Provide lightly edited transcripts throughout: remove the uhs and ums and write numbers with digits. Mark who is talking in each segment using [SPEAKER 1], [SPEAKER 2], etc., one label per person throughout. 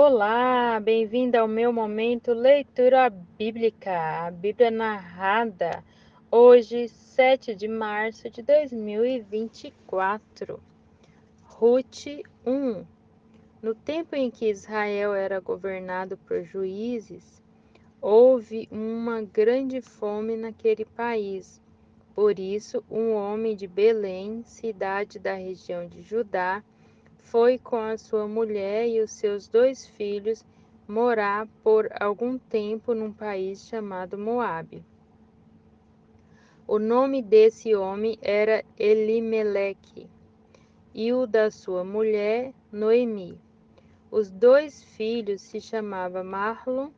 [SPEAKER 1] Olá, bem-vinda ao meu momento leitura bíblica, a Bíblia narrada, hoje, 7 de março de 2024. Ruth 1. No tempo em que Israel era governado por juízes, houve uma grande fome naquele país. Por isso, um homem de Belém, cidade da região de Judá, foi com a sua mulher e os seus 2 filhos morar por algum tempo num país chamado Moabe. O nome desse homem era Elimeleque e o da sua mulher Noemi. Os 2 filhos se chamavam Mahlon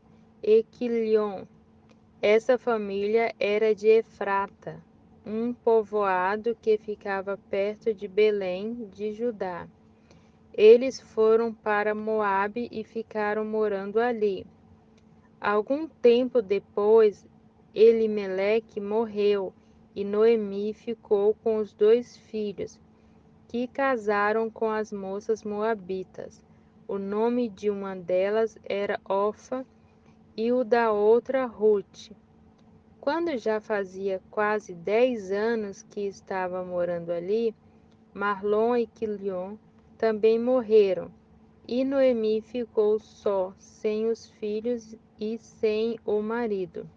[SPEAKER 1] e Quilion. Essa família era de Efrata, um povoado que ficava perto de Belém de Judá. Eles foram para Moabe e ficaram morando ali. Algum tempo depois, Elimeleque morreu e Noemi ficou com os 2 filhos, que casaram com as moças moabitas. O nome de uma delas era Orfa e o da outra Ruth. Quando já fazia quase 10 anos que estava morando ali, Mahlon e Quilion também morreram. E Noemi ficou só, sem os filhos e sem o marido.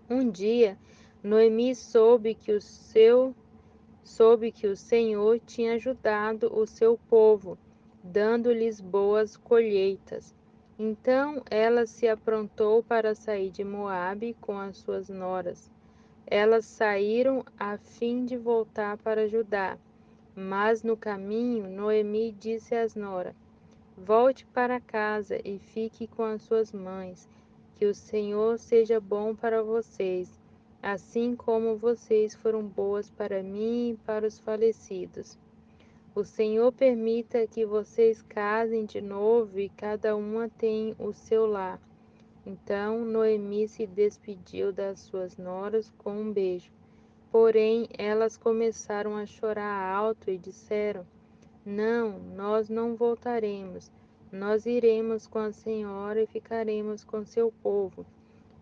[SPEAKER 1] Um dia, Noemi soube que o Senhor tinha ajudado o seu povo, dando-lhes boas colheitas. Então ela se aprontou para sair de Moabe com as suas noras. Elas saíram a fim de voltar para Judá. Mas no caminho, Noemi disse às noras: Volte para casa e fique com as suas mães. Que o Senhor seja bom para vocês, assim como vocês foram boas para mim e para os falecidos. O Senhor permita que vocês casem de novo e cada uma tenha o seu lar. Então Noemi se despediu das suas noras com um beijo. Porém, elas começaram a chorar alto e disseram: Não, nós não voltaremos. Nós iremos com a senhora e ficaremos com seu povo.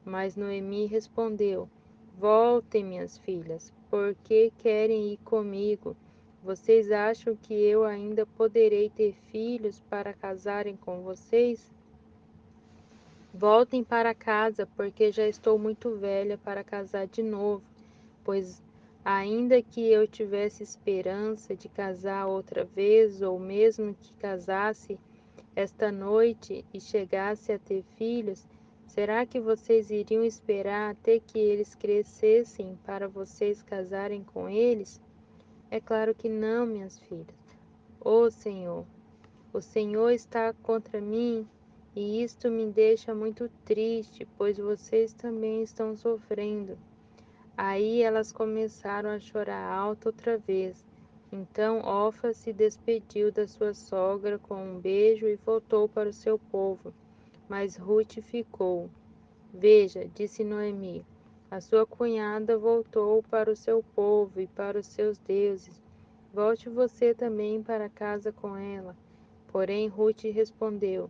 [SPEAKER 1] Mas Noemi respondeu: Voltem, minhas filhas, porque querem ir comigo. Vocês acham que eu ainda poderei ter filhos para casarem com vocês? Voltem para casa, porque já estou muito velha para casar de novo, pois ainda que eu tivesse esperança de casar outra vez, ou mesmo que casasse esta noite e chegasse a ter filhos, será que vocês iriam esperar até que eles crescessem para vocês casarem com eles? É claro que não, minhas filhas. Ó Senhor, o Senhor está contra mim e isto me deixa muito triste, pois vocês também estão sofrendo. Aí elas começaram a chorar alto outra vez. Então Orfa se despediu da sua sogra com um beijo e voltou para o seu povo. Mas Ruth ficou. Veja, disse Noemi, a sua cunhada voltou para o seu povo e para os seus deuses. Volte você também para casa com ela. Porém Ruth respondeu: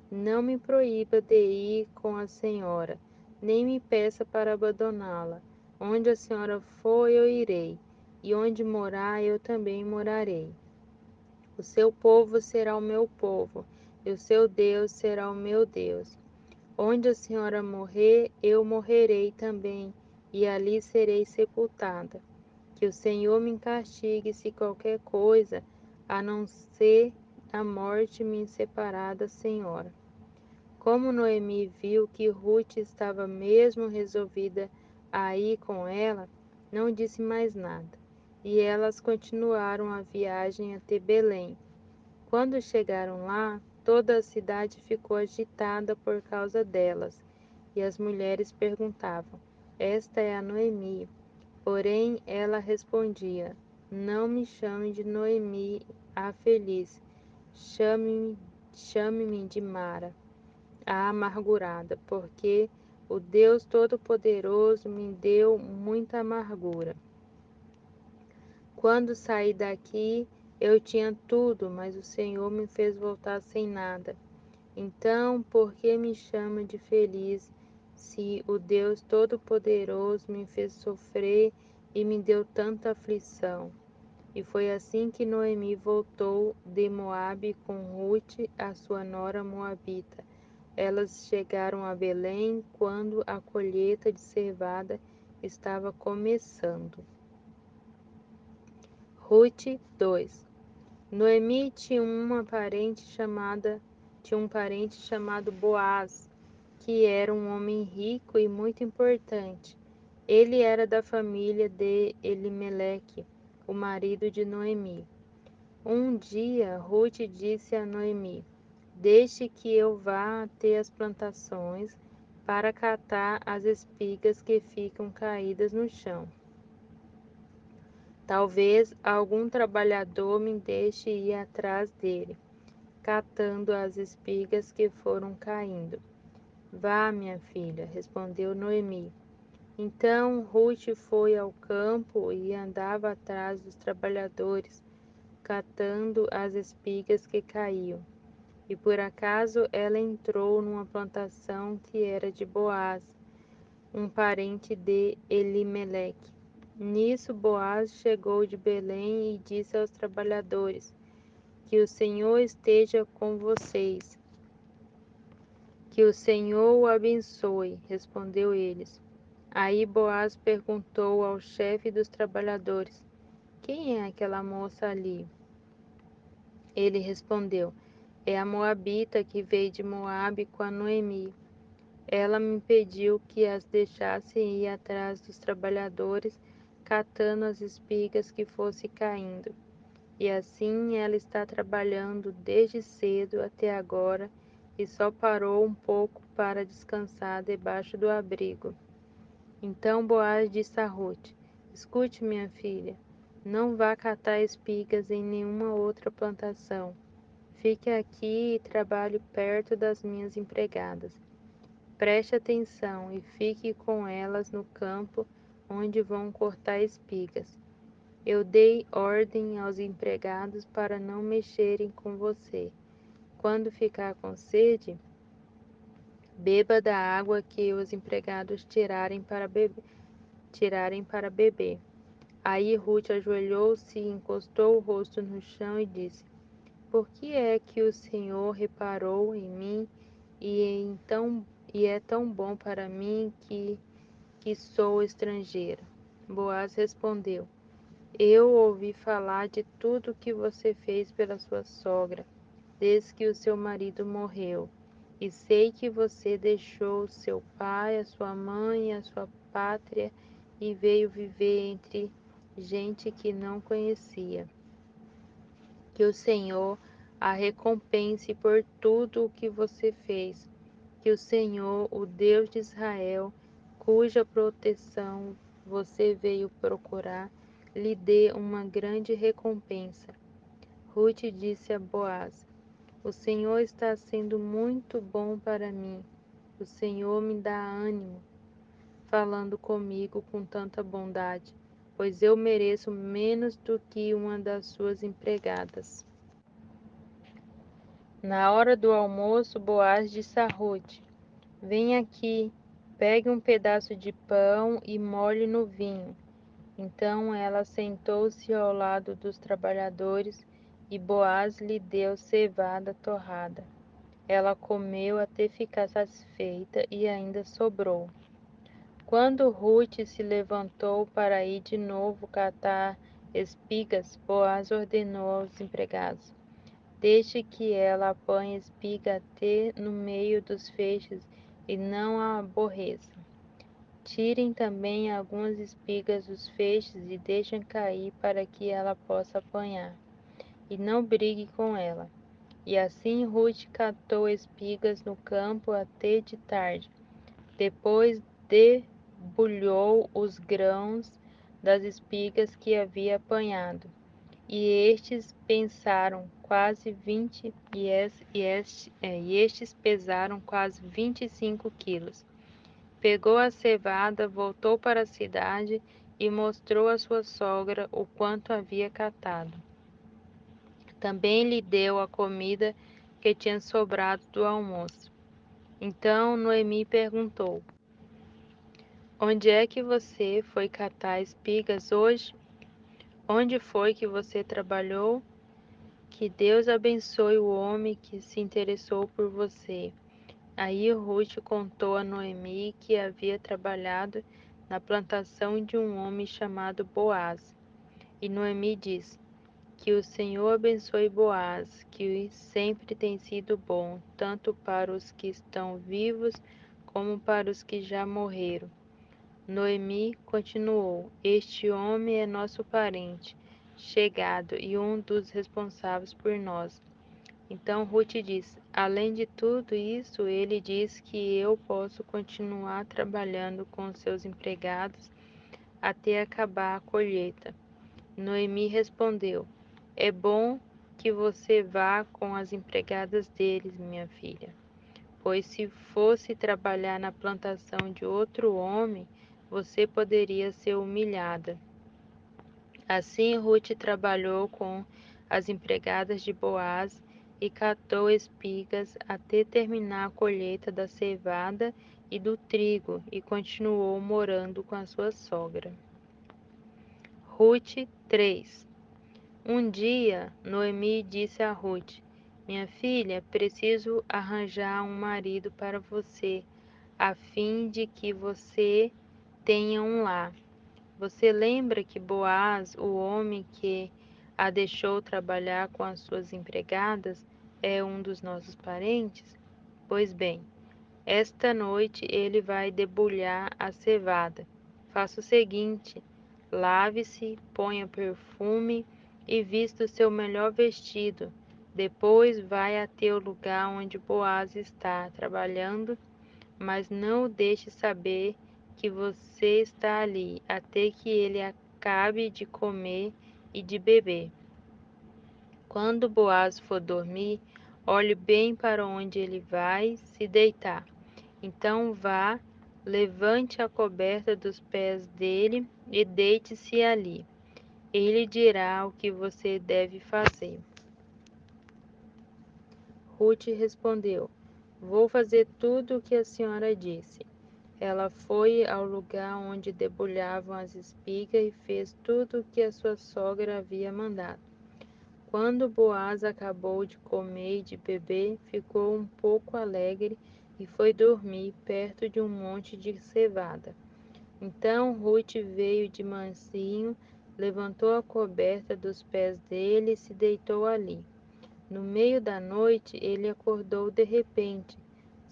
[SPEAKER 1] Não me proíba de ir com a senhora, nem me peça para abandoná-la. Onde a senhora for, eu irei, e onde morar, eu também morarei. O seu povo será o meu povo, e o seu Deus será o meu Deus. Onde a senhora morrer, eu morrerei também, e ali serei sepultada. Que o Senhor me castigue se qualquer coisa, a não ser a morte me separar da senhora. Como Noemi viu que Ruth estava mesmo resolvida a ir com ela, não disse mais nada, e elas continuaram a viagem até Belém. Quando chegaram lá, toda a cidade ficou agitada por causa delas, e as mulheres perguntavam: Esta é a Noemi. Porém, ela respondia: Não me chame de Noemi, a feliz. Chame-me de Mara, a amargurada, porque o Deus Todo-Poderoso me deu muita amargura. Quando saí daqui, eu tinha tudo, mas o Senhor me fez voltar sem nada. Então, por que me chama de feliz, se o Deus Todo-Poderoso me fez sofrer e me deu tanta aflição? E foi assim que Noemi voltou de Moabe com Ruth, a sua nora moabita. Elas chegaram a Belém quando a colheita de cevada estava começando. Ruth 2. Noemi tinha um parente chamado Boaz, que era um homem rico e muito importante. Ele era da família de Elimeleque, o marido de Noemi. Um dia, Ruth disse a Noemi: Deixe que eu vá até as plantações para catar as espigas que ficam caídas no chão. Talvez algum trabalhador me deixe ir atrás dele, catando as espigas que foram caindo. Vá, minha filha, respondeu Noemi. Então Ruth foi ao campo e andava atrás dos trabalhadores, catando as espigas que caíam. E por acaso ela entrou numa plantação que era de Boaz, um parente de Elimeleque. Nisso Boaz chegou de Belém e disse aos trabalhadores: Que o Senhor esteja com vocês. Que o Senhor o abençoe, respondeu eles. Aí Boaz perguntou ao chefe dos trabalhadores: Quem é aquela moça ali? Ele respondeu: É a moabita que veio de Moabe com a Noemi. Ela me pediu que as deixasse ir atrás dos trabalhadores, catando as espigas que fosse caindo. E assim ela está trabalhando desde cedo até agora e só parou um pouco para descansar debaixo do abrigo. Então Boaz disse a Ruth: Escute, minha filha, não vá catar espigas em nenhuma outra plantação. Fique aqui e trabalhe perto das minhas empregadas. Preste atenção e fique com elas no campo onde vão cortar espigas. Eu dei ordem aos empregados para não mexerem com você. Quando ficar com sede, beba da água que os empregados tirarem para beber. Aí Ruth ajoelhou-se, encostou o rosto no chão e disse: Por que é que o Senhor reparou em mim e é tão bom para mim que sou estrangeira? Boaz respondeu: Eu ouvi falar de tudo que você fez pela sua sogra, desde que o seu marido morreu, e sei que você deixou seu pai, a sua mãe e a sua pátria e veio viver entre gente que não conhecia. Que o Senhor a recompense por tudo o que você fez. Que o Senhor, o Deus de Israel, cuja proteção você veio procurar, lhe dê uma grande recompensa. Ruth disse a Boaz: O Senhor está sendo muito bom para mim. O Senhor me dá ânimo, falando comigo com tanta bondade, pois eu mereço menos do que uma das suas empregadas. Na hora do almoço, Boaz disse a Ruth: Vem aqui, pegue um pedaço de pão e molhe no vinho. Então ela sentou-se ao lado dos trabalhadores e Boaz lhe deu cevada torrada. Ela comeu até ficar satisfeita e ainda sobrou. Quando Ruth se levantou para ir de novo catar espigas, Boaz ordenou aos empregados: Deixe que ela apanhe espiga até no meio dos feixes e não a aborreça. Tirem também algumas espigas dos feixes e deixem cair para que ela possa apanhar. E não brigue com ela. E assim Ruth catou espigas no campo até de tarde. Depois debulhou os grãos das espigas que havia apanhado. E estes pesaram quase 25 quilos. Pegou a cevada, voltou para a cidade e mostrou à sua sogra o quanto havia catado. Também lhe deu a comida que tinha sobrado do almoço. Então Noemi perguntou: Onde é que você foi catar espigas hoje? Onde foi que você trabalhou? Que Deus abençoe o homem que se interessou por você. Aí Ruth contou a Noemi que havia trabalhado na plantação de um homem chamado Boaz. E Noemi disse: Que o Senhor abençoe Boaz, que sempre tem sido bom, tanto para os que estão vivos como para os que já morreram. Noemi continuou: Este homem é nosso parente, chegado e um dos responsáveis por nós. Então Ruth disse: Além de tudo isso, ele diz que eu posso continuar trabalhando com seus empregados até acabar a colheita. Noemi respondeu: É bom que você vá com as empregadas deles, minha filha, pois se fosse trabalhar na plantação de outro homem, você poderia ser humilhada. Assim Ruth trabalhou com as empregadas de Boaz e catou espigas até terminar a colheita da cevada e do trigo e continuou morando com a sua sogra. Ruth 3. Um dia, Noemi disse a Ruth: Minha filha, preciso arranjar um marido para você, a fim de que você tenha um lar. Você lembra que Boaz, o homem que a deixou trabalhar com as suas empregadas, é um dos nossos parentes? Pois bem, esta noite ele vai debulhar a cevada. Faça o seguinte: lave-se, ponha perfume e vista o seu melhor vestido. Depois vai até o lugar onde Boaz está trabalhando, mas não o deixe saber que você está ali, até que ele acabe de comer e de beber. Quando Boaz for dormir, olhe bem para onde ele vai se deitar. Então vá, levante a coberta dos pés dele e deite-se ali. Ele dirá o que você deve fazer. Ruth respondeu: Vou fazer tudo o que a senhora disse. Ela foi ao lugar onde debulhavam as espigas e fez tudo o que a sua sogra havia mandado. Quando Boaz acabou de comer e de beber, ficou um pouco alegre e foi dormir perto de um monte de cevada. Então Ruth veio de mansinho, levantou a coberta dos pés dele e se deitou ali. No meio da noite ele acordou de repente,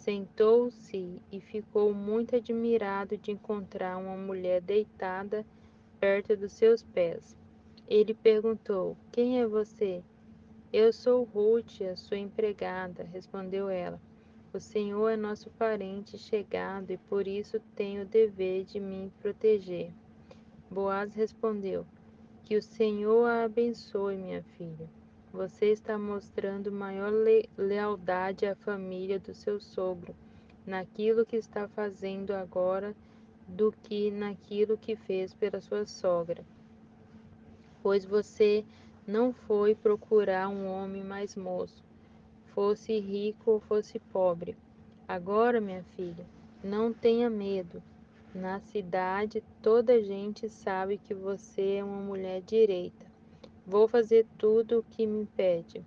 [SPEAKER 1] sentou-se e ficou muito admirado de encontrar uma mulher deitada perto dos seus pés. Ele perguntou: Quem é você? Eu sou Ruth, a sua empregada, respondeu ela. O Senhor é nosso parente chegado e por isso tem o dever de me proteger. Boaz respondeu: Que o Senhor a abençoe, minha filha. Você está mostrando maior lealdade à família do seu sogro naquilo que está fazendo agora do que naquilo que fez pela sua sogra, pois você não foi procurar um homem mais moço, fosse rico ou fosse pobre. Agora, minha filha, não tenha medo. Na cidade, toda a gente sabe que você é uma mulher direita. Vou fazer tudo o que me pede.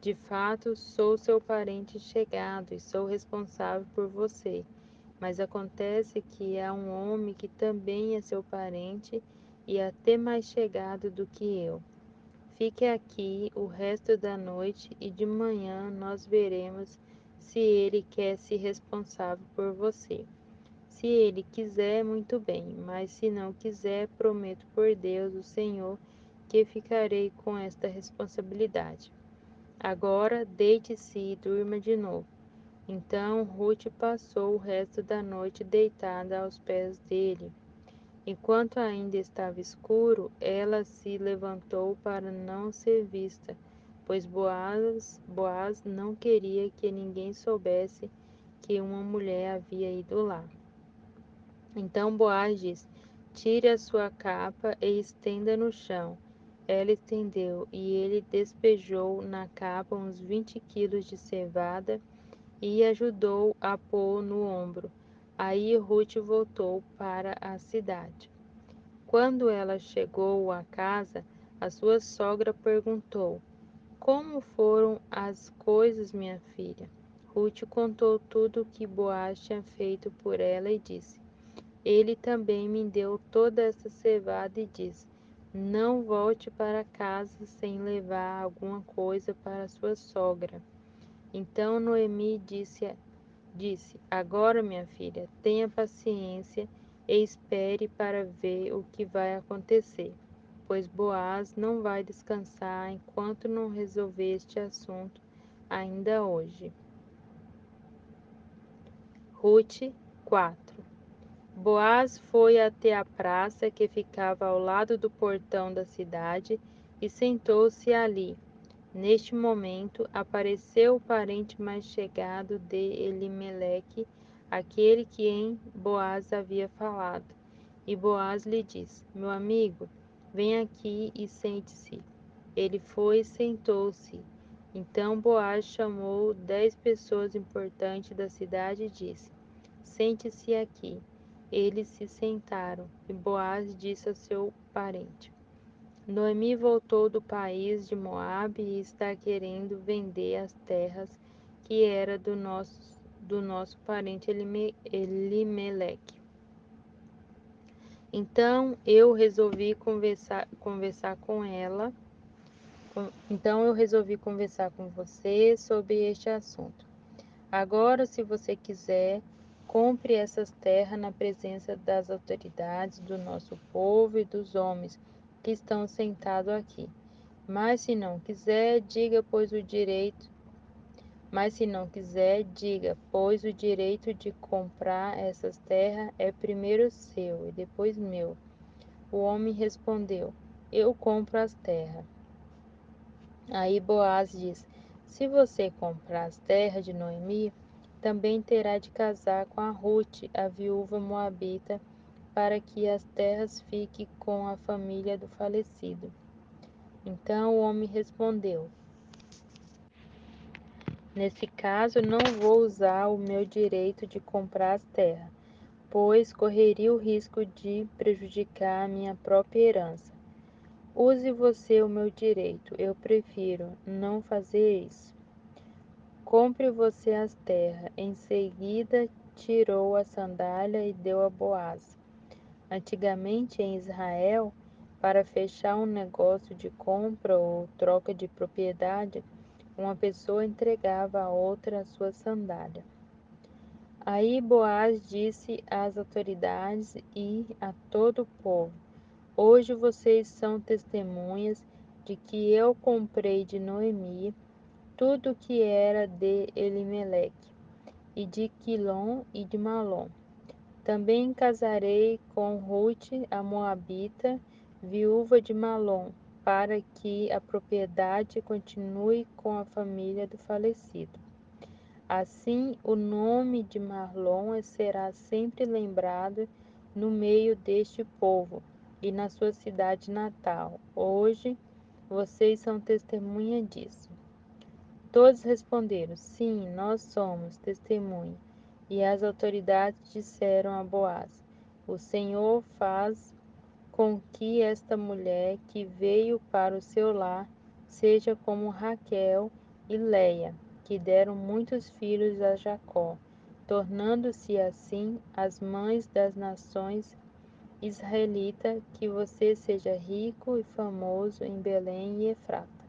[SPEAKER 1] De fato, sou seu parente chegado e sou responsável por você. Mas acontece que há um homem que também é seu parente e até mais chegado do que eu. Fique aqui o resto da noite e de manhã nós veremos se ele quer se responsável por você. Se ele quiser, muito bem, mas se não quiser, prometo por Deus, o Senhor, que ficarei com esta responsabilidade. Agora deite-se e durma de novo. Então Ruth passou o resto da noite deitada aos pés dele. Enquanto ainda estava escuro, ela se levantou para não ser vista, pois Boaz não queria que ninguém soubesse que uma mulher havia ido lá. Então Boaz disse: Tire a sua capa e estenda no chão. ela estendeu, e ele despejou na capa uns 20 quilos de cevada e ajudou a pôr no ombro. Aí Ruth voltou para a cidade. Quando ela chegou à casa, a sua sogra perguntou: Como foram as coisas, minha filha? Ruth contou tudo o que Boaz tinha feito por ela e disse: Ele também me deu toda essa cevada e disse: Não volte para casa sem levar alguma coisa para sua sogra. Então Noemi disse: Agora, minha filha, tenha paciência e espere para ver o que vai acontecer, pois Boaz não vai descansar enquanto não resolver este assunto ainda hoje. Ruth 4. Boaz foi até a praça que ficava ao lado do portão da cidade e sentou-se ali. Neste momento, apareceu o parente mais chegado de Elimeleque, aquele que em Boaz havia falado. E Boaz lhe disse: Meu amigo, vem aqui e sente-se. Ele foi e sentou-se. Então Boaz chamou 10 pessoas importantes da cidade e disse: Sente-se aqui. Eles se sentaram, e Boaz disse ao seu parente: Noemi voltou do país de Moabe e está querendo vender as terras que era do nosso parente Elimeleque. Então eu resolvi conversar com ela. Então eu resolvi conversar com você sobre este assunto. Agora, se você quiser, compre essas terras na presença das autoridades do nosso povo e dos homens que estão sentados aqui. Mas se não quiser, diga, pois o direito de comprar essas terras é primeiro seu e depois meu. O homem respondeu: Eu compro as terras. Aí Boaz diz: Se você comprar as terras de Noemi, também terá de casar com a Ruth, a viúva moabita, para que as terras fiquem com a família do falecido. Então o homem respondeu: Nesse caso, não vou usar o meu direito de comprar as terras, pois correria o risco de prejudicar a minha própria herança. Use você o meu direito, eu prefiro não fazer isso. Compre você as terras. Em seguida, tirou a sandália e deu a Boaz. Antigamente, em Israel, para fechar um negócio de compra ou troca de propriedade, uma pessoa entregava a outra a sua sandália. Aí Boaz disse às autoridades e a todo o povo: Hoje vocês são testemunhas de que eu comprei de Noemi tudo o que era de Elimeleque, e de Quilom e de Malom. Também casarei com Ruth, a moabita, viúva de Malom, para que a propriedade continue com a família do falecido. Assim, o nome de Malom será sempre lembrado no meio deste povo e na sua cidade natal. Hoje, vocês são testemunha disso. Todos responderam: Sim, nós somos testemunha. E as autoridades disseram a Boaz: O Senhor faz com que esta mulher que veio para o seu lar seja como Raquel e Leia, que deram muitos filhos a Jacó, tornando-se assim as mães das nações israelitas, que você seja rico e famoso em Belém e Efrata.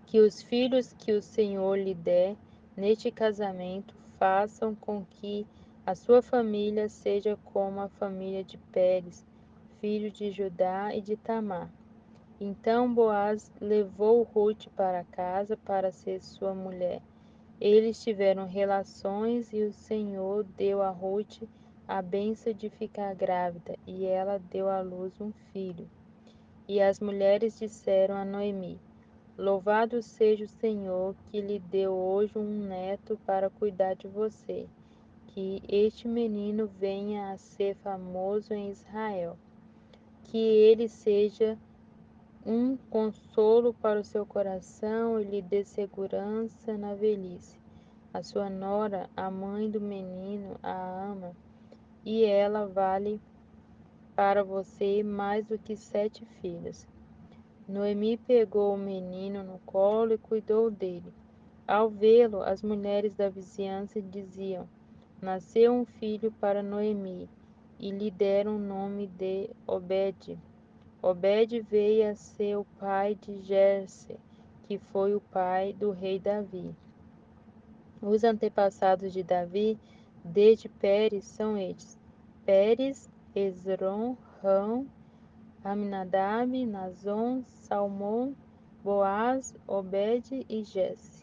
[SPEAKER 1] Que os filhos que o Senhor lhe der neste casamento façam com que a sua família seja como a família de Pérez, filho de Judá e de Tamar. Então Boaz levou Ruth para casa para ser sua mulher. Eles tiveram relações e o Senhor deu a Ruth a bênção de ficar grávida, e ela deu à luz um filho. E as mulheres disseram a Noemi: Louvado seja o Senhor, que lhe deu hoje um neto para cuidar de você. Que este menino venha a ser famoso em Israel. Que ele seja um consolo para o seu coração e lhe dê segurança na velhice. A sua nora, a mãe do menino, a ama, e ela vale para você mais do que 7 filhos. Noemi pegou o menino no colo e cuidou dele. Ao vê-lo, as mulheres da vizinhança diziam: Nasceu um filho para Noemi, e lhe deram o nome de Obed. Obed veio a ser o pai de Jesse, que foi o pai do rei Davi. Os antepassados de Davi, desde Pérez, são estes: Pérez, Hezron, Ram, Aminadab, Nazon, Salmão, Boaz, Obed e Jesse.